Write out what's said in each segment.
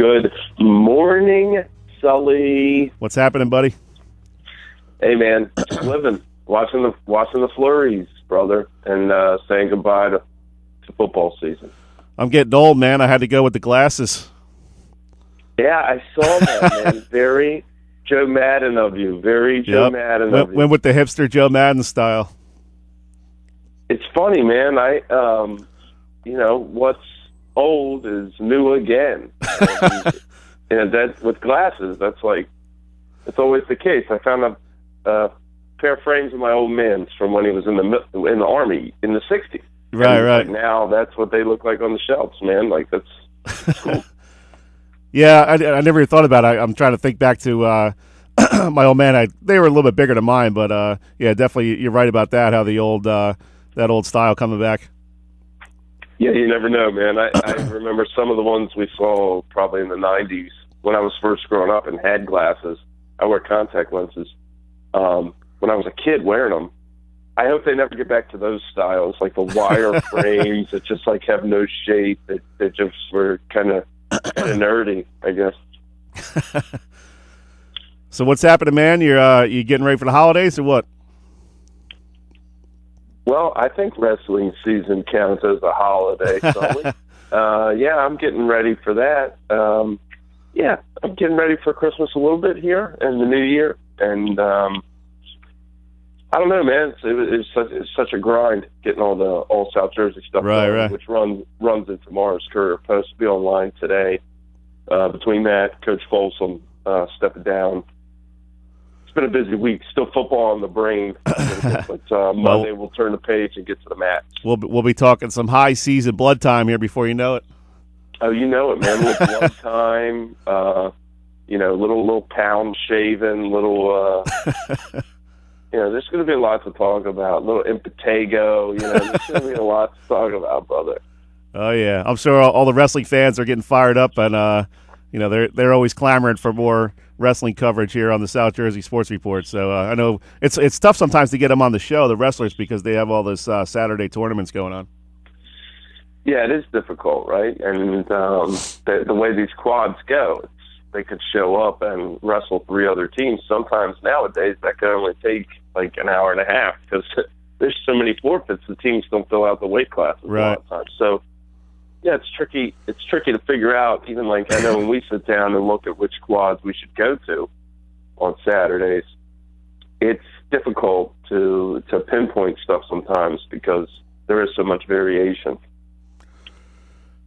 Good morning, Sully. What's happening, buddy? Hey, man, just living, watching the Flurries, brother, and saying goodbye to football season. I'm getting old, man. I had to go with the glasses. Yeah, I saw that, man. Very Joe Madden of you. Very Joe Madden of you. Went with the hipster Joe Madden style. It's funny, man. What's old is new again. And that with glasses, it's always the case. I found a pair of frames of my old man's from when he was in the Army in the 60s. Right. Like now that's what they look like on the shelves, man. Like that's cool. Yeah, I never even thought about it. I'm trying to think back to my old man. They were a little bit bigger than mine, but yeah, definitely you're right about that. How the old that old style coming back. Yeah, you never know, man. I remember some of the ones we saw probably in the 90s when I was first growing up and had glasses. I wear contact lenses. When I was a kid wearing them, I hope they never get back to those styles, like the wire frames that just like have no shape. That just were kind of nerdy, I guess. So what's happening, man? You getting ready for the holidays or what? Well, I think wrestling season counts as a holiday, Sully. Yeah, I'm getting ready for that. Yeah, I'm getting ready for Christmas a little bit here and the New Year. And I don't know, man. It's such a grind getting all the all South Jersey stuff done, which runs in tomorrow's Courier-Post. Be online today. Between that, Coach Folsom stepping down. It's been a busy week. Still football on the brain. But Monday we'll turn the page and get to the match. We'll be talking some high season blood time here before you know it. Oh, you know it, man. Little blood time. Little pound shaving. Little. There's going to be a lot to talk about. Little impetigo. There's going to be a lot to talk about, brother. Oh yeah, I'm sure all the wrestling fans are getting fired up, and they're always clamoring for more wrestling coverage here on the South Jersey Sports Report. So I know it's tough sometimes to get them on the show, the wrestlers, because they have all this Saturday tournaments going on. Yeah, it is difficult, right? And the way these quads go, they could show up and wrestle 3 other teams. Sometimes nowadays that could only take like an hour and a half because there's so many forfeits. The teams don't fill out the weight classes a lot of times. So yeah, it's tricky. It's tricky to figure out. Even like I know when we sit down and look at which quads we should go to on Saturdays, it's difficult to pinpoint stuff sometimes because there is so much variation.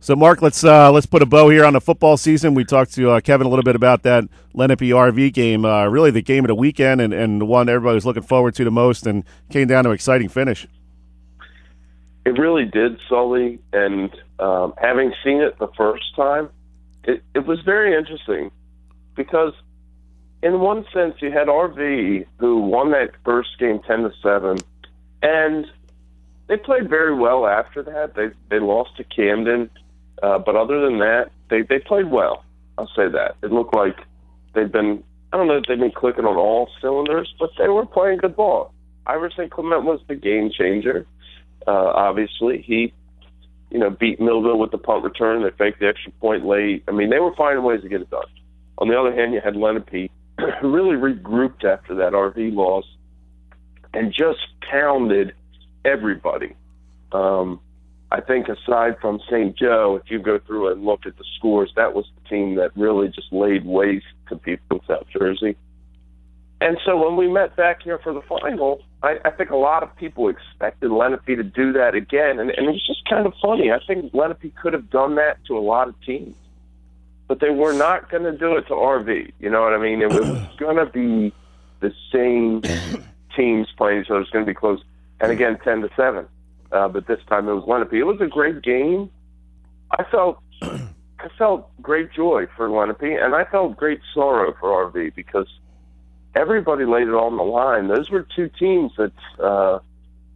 So, Mark, let's put a bow here on the football season. We talked to Kevin a little bit about that Lenape RV game, really the game of the weekend and the one everybody was looking forward to the most, and came down to an exciting finish. It really did, Sully, and having seen it the first time, it was very interesting because in one sense you had RV who won that first game 10-7, and they played very well after that. They lost to Camden. But other than that, they played well. I'll say that. It looked like I don't know if they've been clicking on all cylinders, but they were playing good ball. Iverson Clement was the game changer. Obviously, he, beat Millville with the punt return. They faked the extra point late. I mean, they were finding ways to get it done. On the other hand, you had Lenape, who really regrouped after that RV loss and just pounded everybody. I think aside from St. Joe, if you go through and look at the scores, that was the team that really just laid waste to people in South Jersey. And so when we met back here for the final, I think a lot of people expected Lenape to do that again. And it was just kind of funny. I think Lenape could have done that to a lot of teams. But they were not going to do it to RV. You know what I mean? It was going to be the same teams playing each other. It was going to be close. And again, 10-7. But this time it was Lenape. It was a great game. I felt great joy for Lenape, and I felt great sorrow for RV because everybody laid it on the line. Those were two teams that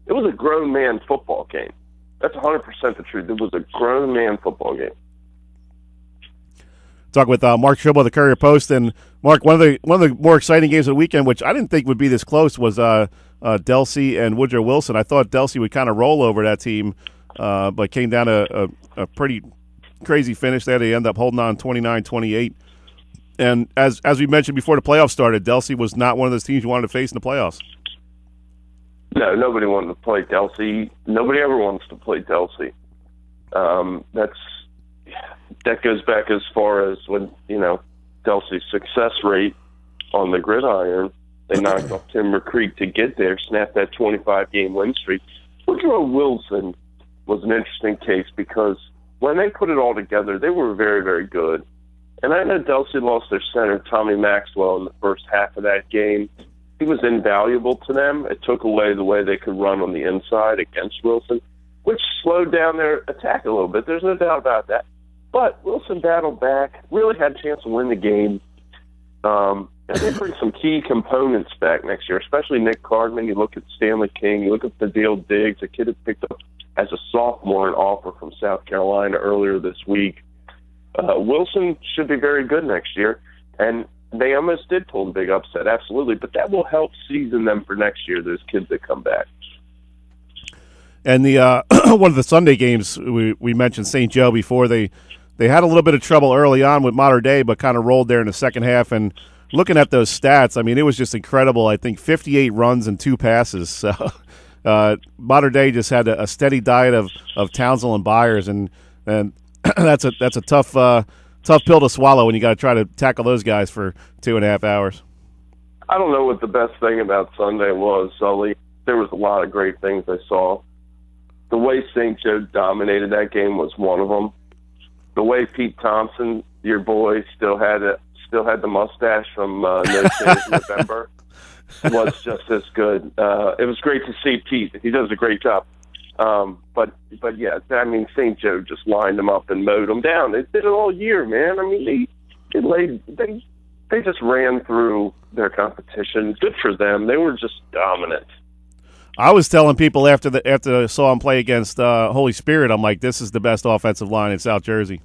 it was a grown man football game. That's 100% the truth. It was a grown man football game. Talk with Mark Trible of the Courier-Post, and Mark, one of the more exciting games of the weekend, which I didn't think would be this close, was Delsey and Woodrow Wilson. I thought Delsey would kind of roll over that team, but came down a pretty crazy finish there. They end up holding on 29-28. And as we mentioned before the playoffs started, Delsey was not one of those teams you wanted to face in the playoffs. No, nobody wanted to play Delsey. Nobody ever wants to play Delsey. That goes back as far as when, Delsey's success rate on the gridiron. They knocked off Timber Creek to get there, snapped that 25-game win streak. Woodrow Wilson was an interesting case because when they put it all together, they were very, very good. And I know Delsey lost their center, Tommy Maxwell, in the first half of that game. He was invaluable to them. It took away the way they could run on the inside against Wilson, which slowed down their attack a little bit. There's no doubt about that. But Wilson battled back, really had a chance to win the game. And they bring some key components back next year, especially Nick Cardman. You look at Stanley King, you look at Fadil Diggs, a kid who picked up as a sophomore an offer from South Carolina earlier this week. Wilson should be very good next year, and they almost did pull the big upset, absolutely. But that will help season them for next year, those kids that come back. And the one of the Sunday games, we mentioned St. Joe before. They had a little bit of trouble early on with Mater Dei, but kind of rolled there in the second half. And looking at those stats, I mean, it was just incredible. I think 58 runs and 2 passes. So Mater Dei just had a steady diet of Townsend and Byers, and that's a tough pill to swallow when you got to try to tackle those guys for 2.5 hours. I don't know what the best thing about Sunday was, Sully. There was a lot of great things I saw. The way St. Joe dominated that game was one of them. The way Pete Thompson, your boy, still had the mustache from No Shave November was just as good. It was great to see Pete. He does a great job. But yeah, I mean, St. Joe just lined them up and mowed them down. They did it all year, man. I mean, they just ran through their competition. Good for them. They were just dominant. I was telling people after I saw him play against Holy Spirit, I'm like, this is the best offensive line in South Jersey.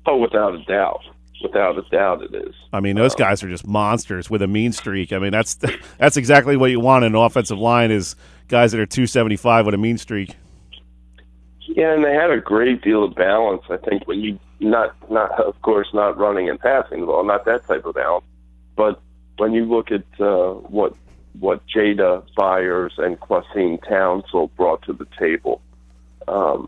Oh, without a doubt. Without a doubt it is. I mean, those guys are just monsters with a mean streak. I mean, that's exactly what you want in an offensive line is guys that are 275 with a mean streak. Yeah, and they had a great deal of balance. I think when you not of course not running and passing the ball, not that type of balance, but when you look at what Jada Byers and Quasim Townsend brought to the table, I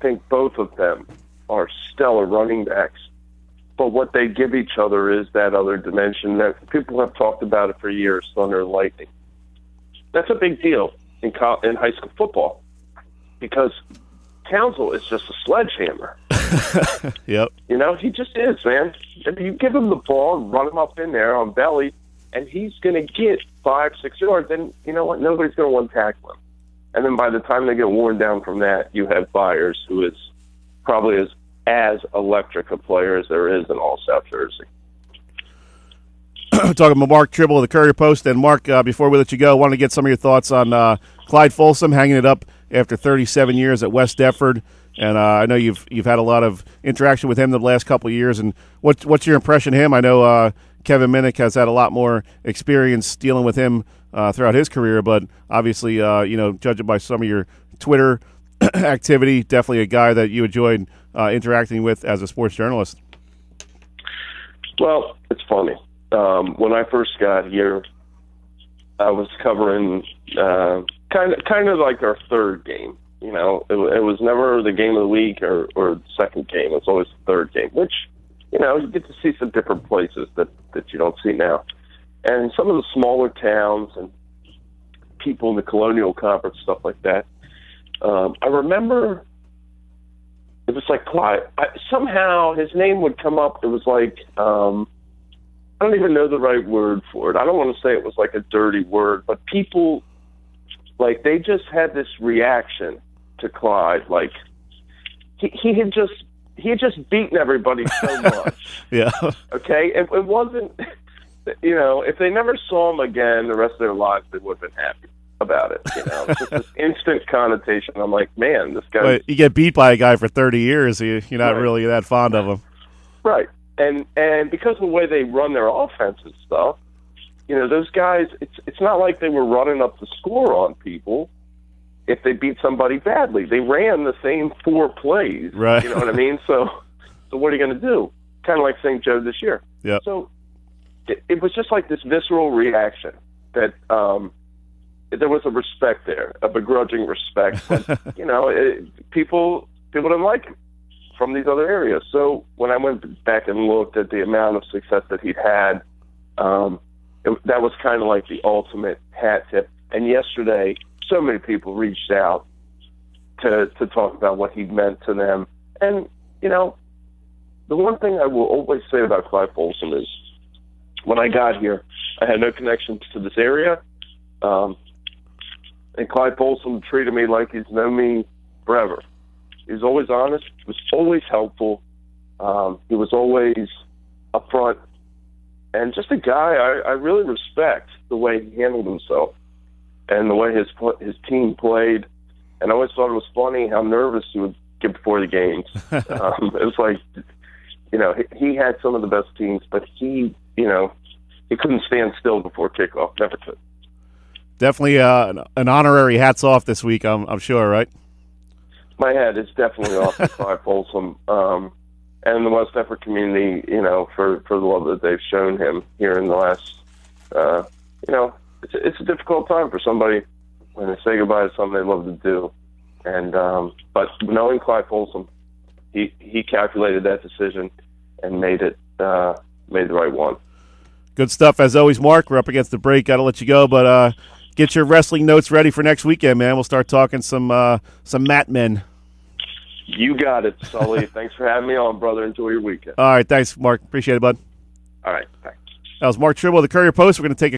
think both of them are stellar running backs. But what they give each other is that other dimension that people have talked about it for years, thunder and lightning. That's a big deal in high school football because Townsend is just a sledgehammer. Yep. He just is, man. If you give him the ball and run him up in there on belly, and he's going to get 5-6 yards, then you know what? Nobody's going to want to tackle him. And then by the time they get worn down from that, you have Byers, who is probably as electric a player as there is in all South Jersey. Talking about Mark Trible of the Courier-Post. And Mark, before we let you go, I want to get some of your thoughts on Clyde Folsom hanging it up after 37 years at West Deptford. And I know you've had a lot of interaction with him the last couple of years. And what's your impression of him? I know Kevin Minnick has had a lot more experience dealing with him throughout his career, but obviously, judging by some of your Twitter activity, definitely a guy that you enjoyed interacting with as a sports journalist. Well, it's funny. When I first got here, I was covering kind of like our third game. It was never the game of the week or the second game. It was always the third game, which, you get to see some different places that you don't see now. And some of the smaller towns and people in the Colonial Conference, stuff like that. I remember it was like Clyde. Somehow his name would come up. It was like, I don't even know the right word for it. I don't want to say it was like a dirty word, but people, like, they just had this reaction to Clyde. Like, he had just beaten everybody so much. Yeah. Okay? It wasn't, if they never saw him again the rest of their lives, they would have been happy about it. It's just this instant connotation. I'm like, man, this guy. But you get beat by a guy for 30 years, you're not really that fond of him. Right. And because of the way they run their offense and stuff, those guys, it's not like they were running up the score on people. if they beat somebody badly. They ran the same 4 plays. Right. You know what I mean? So what are you going to do? Kind of like St. Joe this year. Yep. So it was just like this visceral reaction that there was a respect there, a begrudging respect. But, people didn't like him from these other areas. So when I went back and looked at the amount of success that he'd had, that was kind of like the ultimate hat tip. And yesterday, so many people reached out to talk about what he meant to them. And, the one thing I will always say about Clyde Folsom is when I got here, I had no connections to this area. And Clyde Folsom treated me like he's known me forever. He was always honest. He was always helpful. He was always upfront. And just a guy I really respect the way he handled himself and the way his team played. And I always thought it was funny how nervous he would get before the games. It was like, he had some of the best teams, but he couldn't stand still before kickoff. Never could. Definitely an honorary hats off this week, I'm sure, right? My head is definitely off to Clyde Folsom and the West Effort community, for the love that they've shown him here in the last, it's a difficult time for somebody when they say goodbye to something they love to do. And but knowing Clyde Folsom, he calculated that decision and made the right one. Good stuff as always, Mark. We're up against the break. Got to let you go, but get your wrestling notes ready for next weekend, man. We'll start talking some mat men. You got it, Sully. Thanks for having me on, brother. Enjoy your weekend. All right, thanks, Mark. Appreciate it, bud. All right, thanks. That was Mark Trible of the Courier-Post. We're going to take a